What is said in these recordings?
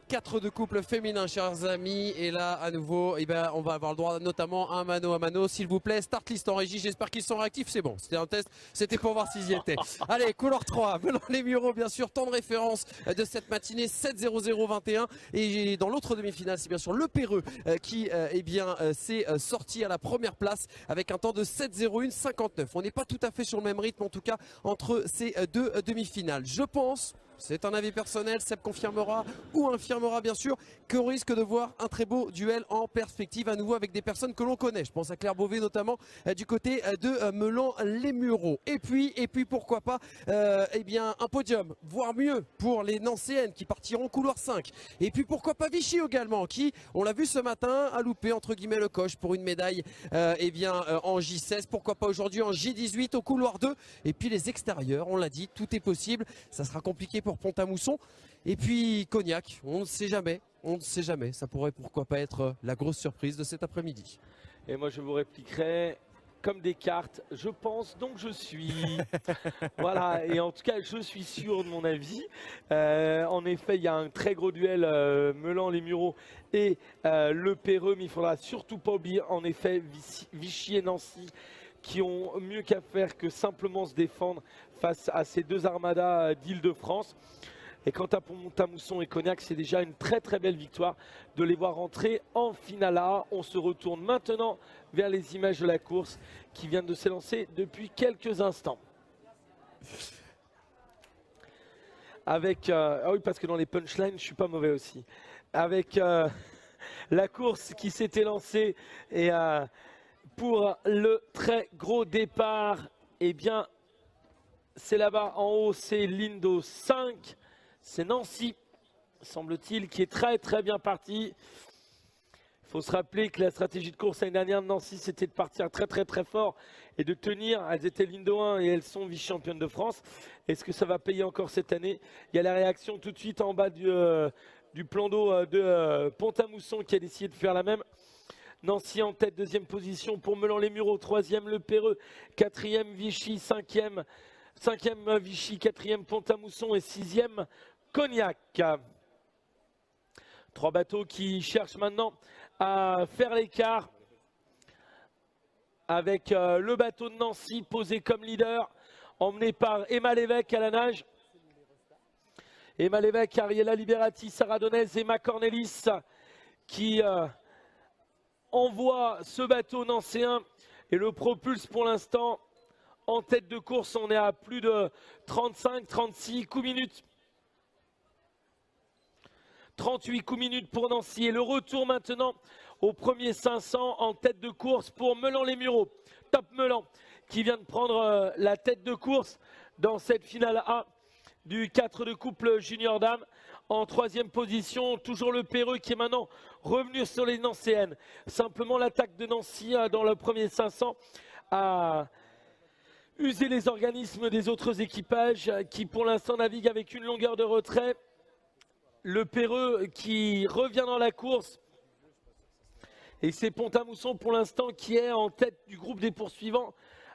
4 de couple féminin, chers amis, et là à nouveau on va avoir le droit notamment à un mano à mano, s'il vous plaît. Start list en régie, j'espère qu'ils sont réactifs, c'est bon, c'était un test, c'était pour voir s'ils y étaient. Allez, couleur 3, Melon Les Mureaux, bien sûr, temps de référence de cette matinée, 7-0-0-21, et dans l'autre demi-finale, c'est bien sûr le Perreux qui s'est sorti à la première place avec un temps de 7-0-1-59. On n'est pas tout à fait sur le même rythme en tout cas entre ces deux demi-finales. Je pense, c'est un avis personnel, Seb confirmera ou infirmera bien sûr, qu'on risque de voir un très beau duel en perspective à nouveau avec des personnes que l'on connaît. Je pense à Claire Beauvais notamment du côté de Melon Les Mureaux. Et puis pourquoi pas un podium, voire mieux pour les Nancéennes qui partiront couloir 5. Et puis pourquoi pas Vichy également qui, on l'a vu ce matin, a loupé entre guillemets le coche pour une médaille en J16. Pourquoi pas aujourd'hui en J18 au couloir 2. Et puis les extérieurs, on l'a dit, tout est possible. Ça sera compliqué pour Pont-à-Mousson. Et puis Cognac, on ne sait jamais, ça pourrait pourquoi pas être la grosse surprise de cet après-midi. Et moi je vous répliquerai comme des cartes, je pense donc je suis. Voilà, et en tout cas je suis sûr de mon avis. En effet il y a un très gros duel Melon Les Mureaux et le Perreux, mais il faudra surtout pas oublier en effet Vichy et Nancy qui ont mieux qu'à faire que simplement se défendre face à ces deux armadas d'Île-de-France. Et quant à Pont-à-Mousson et Cognac, c'est déjà une très très belle victoire de les voir rentrer en finale A. On se retourne maintenant vers les images de la course qui viennent de s'élancer depuis quelques instants. Avec, ah oui, parce que dans les punchlines, je ne suis pas mauvais aussi. Avec la course qui s'était lancée et pour le très gros départ, eh bien, c'est là-bas en haut, c'est Lindo 5. C'est Nancy, semble-t-il, qui est très très bien parti. Il faut se rappeler que la stratégie de course l'année dernière de Nancy, c'était de partir très très très fort et de tenir. Elles étaient Lindo 1 et elles sont vice-championnes de France. Est-ce que ça va payer encore cette année? Il y a la réaction tout de suite en bas du plan d'eau de Pont-à-Mousson qui a décidé de faire la même. Nancy en tête, deuxième position pour Melon Les Mureaux, troisième le Perreux, quatrième Vichy, cinquième Vichy, quatrième Pont-à-Mousson et sixième Cognac. 3 bateaux qui cherchent maintenant à faire l'écart avec le bateau de Nancy posé comme leader, emmené par Emma Lévesque à la nage. Emma Lévesque, Ariella Liberati, Sarah Donez, Emma Cornelis qui envoie ce bateau nancéen et le propulse pour l'instant en tête de course. On est à plus de 35-36 coups minutes. 38 coups minutes pour Nancy. Et le retour maintenant au premier 500 en tête de course pour Melon Les Mureaux. Top Melon qui vient de prendre la tête de course dans cette finale A du 4 de couple junior dame. En troisième position, toujours le Perreux qui est maintenant revenu sur les Nancéennes. Simplement l'attaque de Nancy dans le premier 500 a usé les organismes des autres équipages qui pour l'instant naviguent avec une longueur de retrait. Le Perreux qui revient dans la course. Et c'est Pont-à-Mousson pour l'instant qui est en tête du groupe des poursuivants,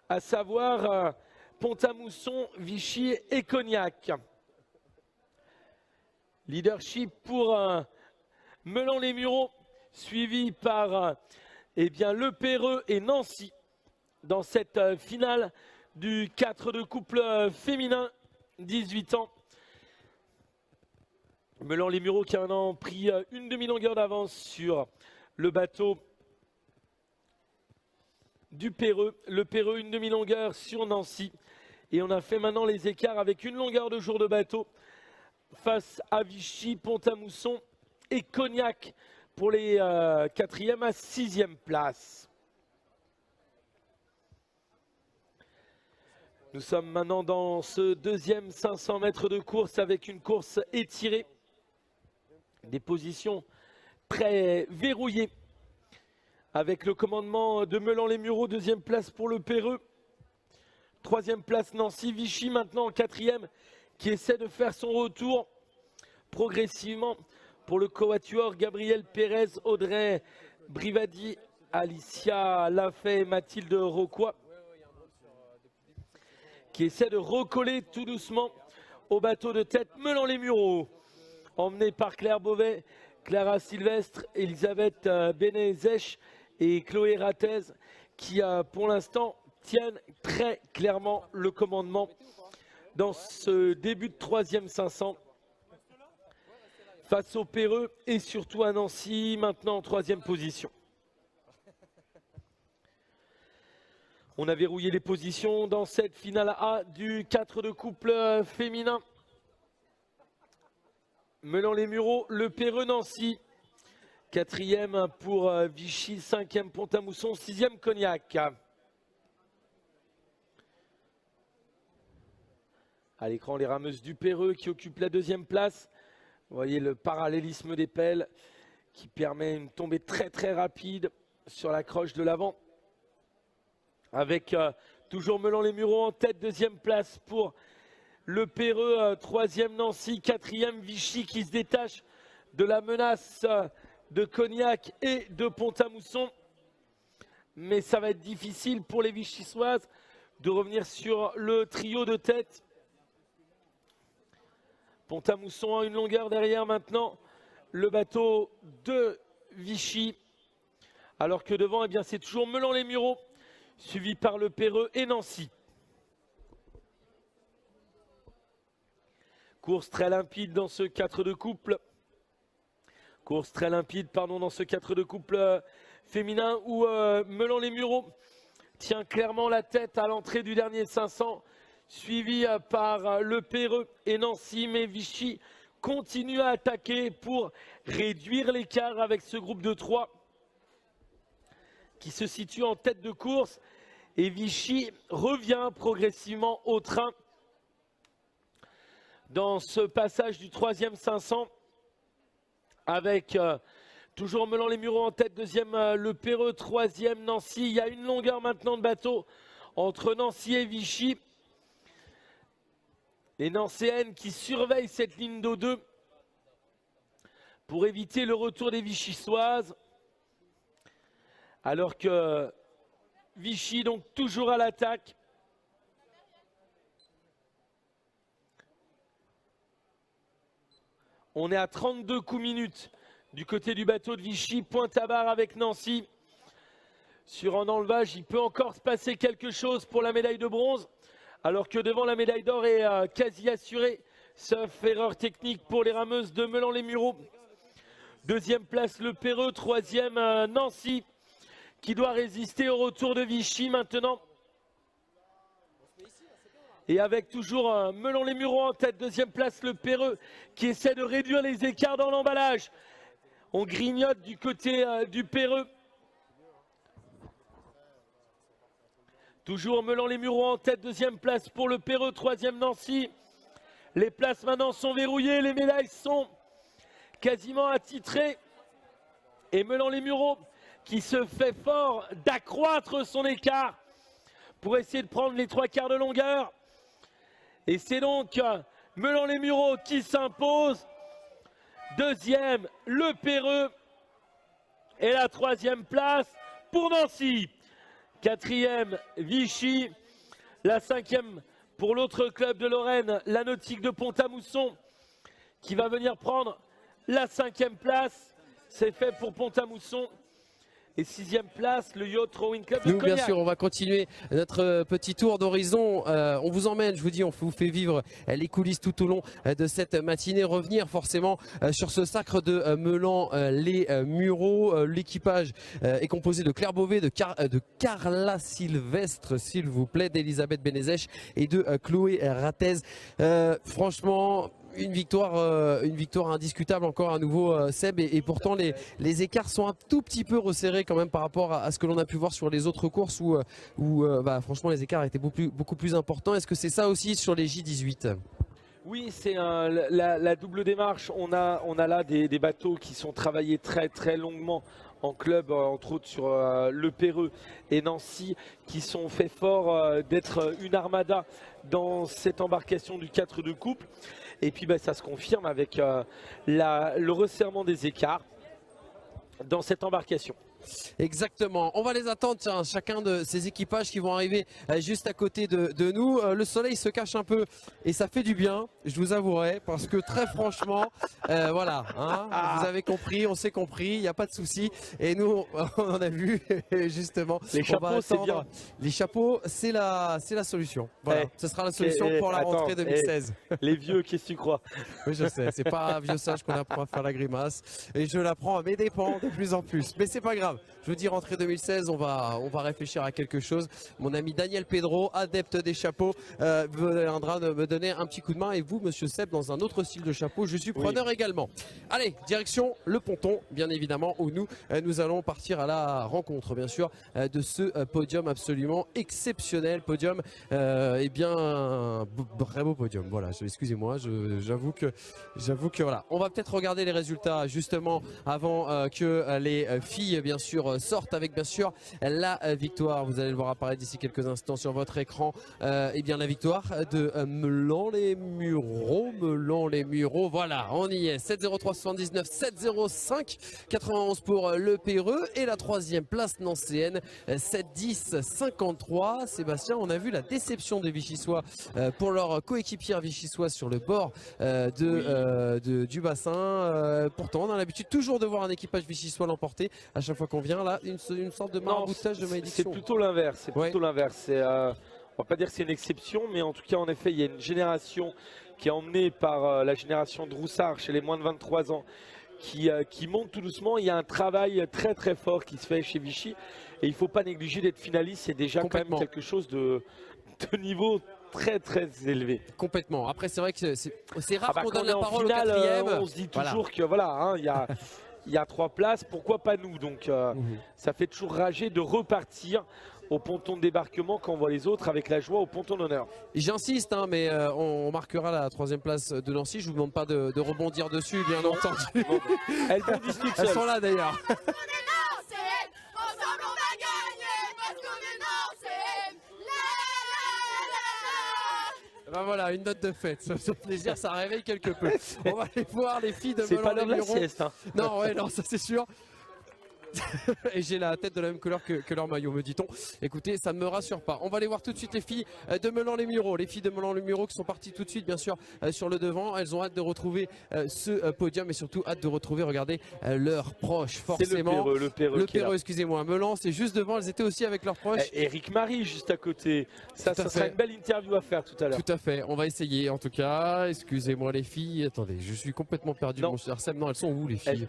à savoir Pont-à-Mousson, Vichy et Cognac. Leadership pour Melon Les Mureaux, suivi par le Perreux et Nancy dans cette finale du 4 de couple féminin, 18 ans. Melon Les Mureaux qui a maintenant pris une demi-longueur d'avance sur le bateau du Perreux. Le Perreux une demi-longueur sur Nancy. Et on a fait maintenant les écarts avec une longueur de jour de bateau face à Vichy, Pont-à-Mousson et Cognac pour les 4e à 6e places. Nous sommes maintenant dans ce deuxième 500 mètres de course avec une course étirée. Des positions très verrouillées avec le commandement de Melon Les Mureaux, deuxième place pour le Perreux. Troisième place Nancy, Vichy maintenant en quatrième qui essaie de faire son retour progressivement pour le quatuor Gabriel Pérez, Audrey Brivadi, Alicia Lafay, Mathilde Roquois qui essaie de recoller tout doucement au bateau de tête Melon Les Mureaux. emmenée par Claire Beauvais, Clara Sylvestre, Elisabeth Benezech et Chloé Ratez qui pour l'instant tiennent très clairement le commandement dans ce début de 3e 500 face au Perreux et surtout à Nancy, maintenant en 3e position. On a verrouillé les positions dans cette finale A du 4 de couple féminin. Melan-les-Mureaux, le Perreux Nancy. 4e pour Vichy, 5e Pont-à-Mousson, 6e Cognac. À l'écran, les rameuses du Perreux qui occupent la 2e place. Vous voyez le parallélisme des pelles qui permet une tombée très très rapide sur la croche de l'avant. Avec toujours Melan-les-Mureaux en tête, 2e place pour le Perreux, 3e Nancy, 4e Vichy qui se détache de la menace de Cognac et de Pont-à-Mousson. Mais ça va être difficile pour les Vichysoises de revenir sur le trio de tête. Pont-à-Mousson a une longueur derrière maintenant le bateau de Vichy. Alors que devant, eh bien, c'est toujours Melan-les-Mureaux, suivi par le Perreux et Nancy. Course très limpide dans ce 4 de couple. Course très limpide, pardon, dans ce 4 de couple féminin où Melan-les-Mureaux tient clairement la tête à l'entrée du dernier 500, suivi par le Perreux et Nancy. Mais Vichy continue à attaquer pour réduire l'écart avec ce groupe de 3 qui se situe en tête de course. Et Vichy revient progressivement au train dans ce passage du 3e 500 avec toujours Melan-les-Mureaux en tête, 2e le Perreux, 3e Nancy. Il y a une longueur maintenant de bateau entre Nancy et Vichy. Les Nancéennes qui surveillent cette ligne d'eau 2 pour éviter le retour des Vichysoises. Alors que Vichy donc toujours à l'attaque. On est à 32 coups minutes du côté du bateau de Vichy, pointe à barre avec Nancy. Sur un enlevage, il peut encore se passer quelque chose pour la médaille de bronze. Alors que devant, la médaille d'or est quasi assurée. Sauf erreur technique pour les rameuses de Melan-les-Mureaux. 2e place le Perreux, 3e Nancy qui doit résister au retour de Vichy maintenant. Et avec toujours Melan-les-Mureaux en tête, 2e place le Perreux qui essaie de réduire les écarts dans l'emballage. On grignote du côté du Perreux. Toujours Melan-les-Mureaux en tête, 2e place pour le Perreux, 3e Nancy. Les places maintenant sont verrouillées, les médailles sont quasiment attitrées. Et Melan-les-Mureaux qui se fait fort d'accroître son écart pour essayer de prendre les 3/4 de longueur. Et c'est donc Melan-les-Mureaux qui s'impose. 2e, le Perreux. Et la 3e place pour Nancy. 4e, Vichy. La 5e pour l'autre club de Lorraine, la Nautique de Pont-à-Mousson, qui va venir prendre la 5e place. C'est fait pour Pont-à-Mousson. Et 6e place, le Yacht Rowing Club de Cognac. Bien sûr, on va continuer notre petit tour d'horizon. On vous emmène, je vous dis, on vous fait vivre les coulisses tout au long de cette matinée. Revenir forcément sur ce sacre de Melan-les-Mureaux. L'équipage est composé de Claire Beauvais, de Carla Sylvestre, s'il vous plaît, d'Elisabeth Benezech et de Chloé Ratez. Franchement, une victoire indiscutable encore à nouveau, Seb, et pourtant les écarts sont un tout petit peu resserrés quand même par rapport à ce que l'on a pu voir sur les autres courses où franchement les écarts étaient beaucoup plus importants. Est-ce que c'est ça aussi sur les J18 ? Oui, c'est la double démarche. On a là des bateaux qui sont travaillés très très longuement en club, entre autres sur le Perreux et Nancy, qui sont fait fort d'être une armada dans cette embarcation du 4 de couple. Et puis ça se confirme avec le resserrement des écarts dans cette embarcation. Exactement. On va les attendre, tiens, chacun de ces équipages qui vont arriver juste à côté de nous. Le soleil se cache un peu et ça fait du bien, je vous avouerai, parce que très franchement, voilà, hein, vous avez compris, on s'est compris, il n'y a pas de souci. Et nous, on en a vu justement. Les chapeaux, c'est bien. Les chapeaux, c'est la solution. Voilà, ce sera la solution pour la rentrée 2016. Les vieux, qu'est-ce que tu crois? Oui, je sais, c'est pas un vieux sage qu'on apprend à faire la grimace. Et je l'apprends à mes dépens de plus en plus. Mais c'est pas grave. Je vous dis, rentrée 2016, on va réfléchir à quelque chose. Mon ami Daniel Pedro, adepte des chapeaux, viendra me donner un petit coup de main. Et vous, monsieur Seb, dans un autre style de chapeau, je suis preneur également. Allez, direction le ponton, bien évidemment, où nous allons partir à la rencontre, bien sûr, de ce podium absolument exceptionnel. Podium, eh bien, un très beau podium. Voilà, excusez-moi, j'avoue que voilà. On va peut-être regarder les résultats, justement, avant que les filles, bien sûr, sortent avec, bien sûr, la victoire. Vous allez le voir apparaître d'ici quelques instants sur votre écran. Eh bien, la victoire de Melan-les-Mureaux. Melan-les-Mureaux, voilà, on y est. 7-0-3-79, 7-0-5, 91 pour le Péreux. Et la troisième place nancéenne, 7-10-53. Sébastien, on a vu la déception des Vichysois pour leur coéquipière vichysois sur le bord du bassin. Pourtant, on a l'habitude toujours de voir un équipage vichysois l'emporter à chaque fois qu'on vient. Là, une sorte de maraboutage de malédiction. C'est plutôt l'inverse. C'est plutôt l'inverse. On va pas dire que c'est une exception, mais en tout cas, en effet, il y a une génération qui est emmenée par la génération de Roussard chez les moins de 23 ans qui monte tout doucement. Il y a un travail très très fort qui se fait chez Vichy et il ne faut pas négliger d'être finaliste. C'est déjà quand même quelque chose de niveau très très élevé. Complètement. Après, c'est vrai que c'est rare qu'on quand donne la parole finale, au quatrième. On se dit toujours que voilà, hein, il y a 3 places, pourquoi pas nous? Donc ça fait toujours rager de repartir au ponton de débarquement quand on voit les autres avec la joie au ponton d'honneur. J'insiste, hein, mais on marquera la troisième place de Nancy. Je vous demande pas de rebondir dessus, bien entendu. Bon, elles bondissent toutes seules. Elles sont là d'ailleurs. Ben voilà, une note de fête, ça fait plaisir, ça réveille quelque peu. On va aller voir les filles de Melan-les-Mureaux. C'est pas l'heure de la sieste. Hein. Non, ouais, non, ça c'est sûr. Et j'ai la tête de la même couleur que leur maillot, me dit-on. Écoutez, ça ne me rassure pas. On va aller voir tout de suite les filles de Melan-les-Mureaux. Les filles de Melan-les-Mureaux qui sont parties tout de suite, bien sûr, sur le devant. Elles ont hâte de retrouver ce podium et surtout hâte de retrouver, regardez, leurs proches, forcément. Le Péreux, excusez-moi. Melan, c'est juste devant. Elles étaient aussi avec leurs proches. Eric Marie, juste à côté. Ça sera une belle interview à faire tout à l'heure. Tout à fait. On va essayer, en tout cas. Excusez-moi, les filles. Attendez, je suis complètement perdu, mon cher Sam. Non, elles sont où, les filles?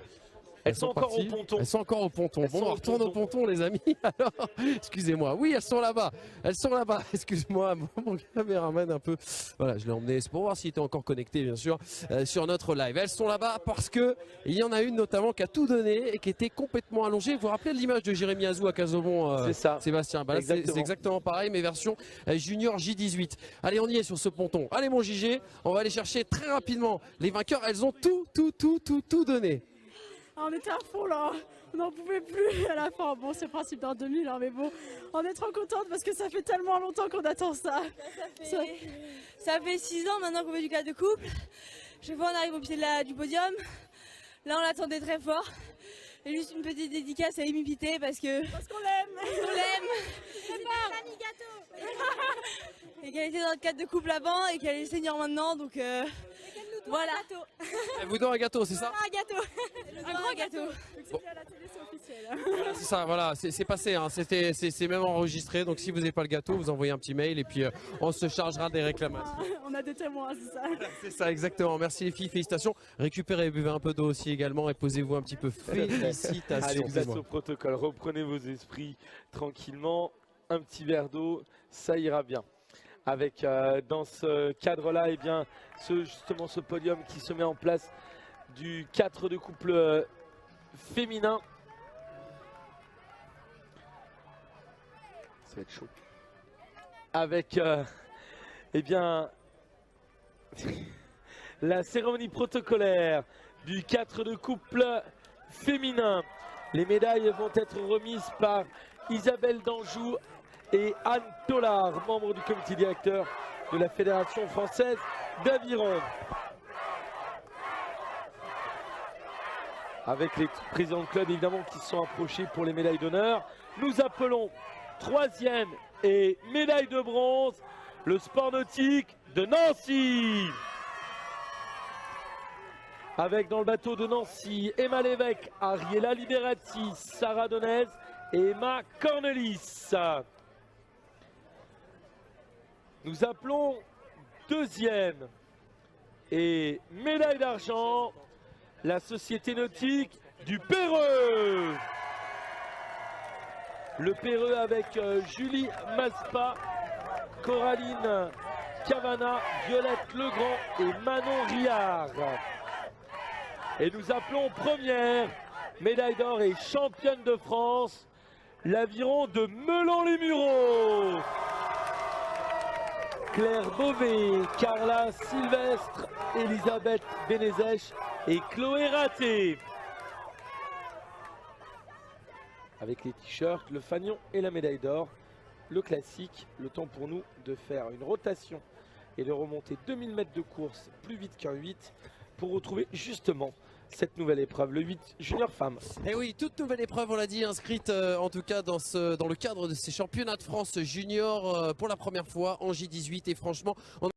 Elles sont encore au ponton. Elles sont encore au ponton. Bon, on retourne au ponton, les amis. Alors, excusez-moi. Oui, elles sont là-bas. Elles sont là-bas. Excuse-moi, mon caméraman un peu. Voilà, je l'ai emmené. C'est pour voir s'il était encore connecté, bien sûr, sur notre live. Elles sont là-bas parce que il y en a une notamment qui a tout donné et qui était complètement allongée. Vous vous rappelez de l'image de Jérémy Azou à Casaubon, c'est ça. Sébastien. Bah, c'est exactement pareil, mais version junior J18. Allez, on y est sur ce ponton. Allez, mon JG, on va aller chercher très rapidement les vainqueurs. Elles ont tout donné. On était à fond là, on n'en pouvait plus à la fin. Bon, c'est le principe d'un 2000, hein, mais bon, on est trop contente parce que ça fait tellement longtemps qu'on attend ça. Ça fait 6 ans maintenant qu'on fait du 4 de couple. Je vois, on arrive au pied du podium. Là, on l'attendait très fort. Et juste une petite dédicace à Amy Pité parce qu'on l'aime. On l'aime. C'est l'ami gâteau. Et qu'elle était dans le 4 de couple avant et qu'elle est senior maintenant, donc. Voilà. Elle vous donne un gâteau, c'est ça? Un gâteau. Un gros gâteau. C'était à la télé, c'est officiel. Voilà, c'est ça, voilà, c'est passé, hein. C'est même enregistré. Donc si vous n'avez pas le gâteau, vous envoyez un petit mail et puis on se chargera des réclamations. On a des témoins, c'est ça. C'est ça, exactement. Merci les filles, félicitations. Récupérez et buvez un peu d'eau aussi également et posez-vous un petit peu. Félicitations. Allez, vous êtes au protocole. Reprenez vos esprits tranquillement. Un petit verre d'eau, ça ira bien. Avec dans ce cadre-là, eh bien, justement ce podium qui se met en place du 4 de couple féminin. Ça va être chaud. Avec eh bien la cérémonie protocolaire du 4 de couple féminin. Les médailles vont être remises par Isabelle d'Anjou et Anne Tollard, membre du comité directeur de la Fédération française d'aviron. avec les présidents de club évidemment qui se sont approchés pour les médailles d'honneur. Nous appelons 3e et médaille de bronze, le sport nautique de Nancy. Avec dans le bateau de Nancy, Emma Lévesque, Ariela Liberati, Sarah Donez et Emma Cornelis. Nous appelons 2e et médaille d'argent, la société nautique du Perreux. Le Perreux avec Julie Maspa, Coraline Cavana, Violette Legrand et Manon Riard. Et nous appelons première médaille d'or et championne de France, l'aviron de Melon-les-Mureaux. Claire Beauvais, Carla Sylvestre, Elisabeth Benezèche et Chloé Raté. Avec les t-shirts, le fanion et la médaille d'or, le classique, le temps pour nous de faire une rotation et de remonter 2000 mètres de course plus vite qu'un 8 pour retrouver justement cette nouvelle épreuve, le 8 junior femme. Et oui, toute nouvelle épreuve, on l'a dit, inscrite en tout cas dans le cadre de ces championnats de France junior pour la première fois en J18 et franchement...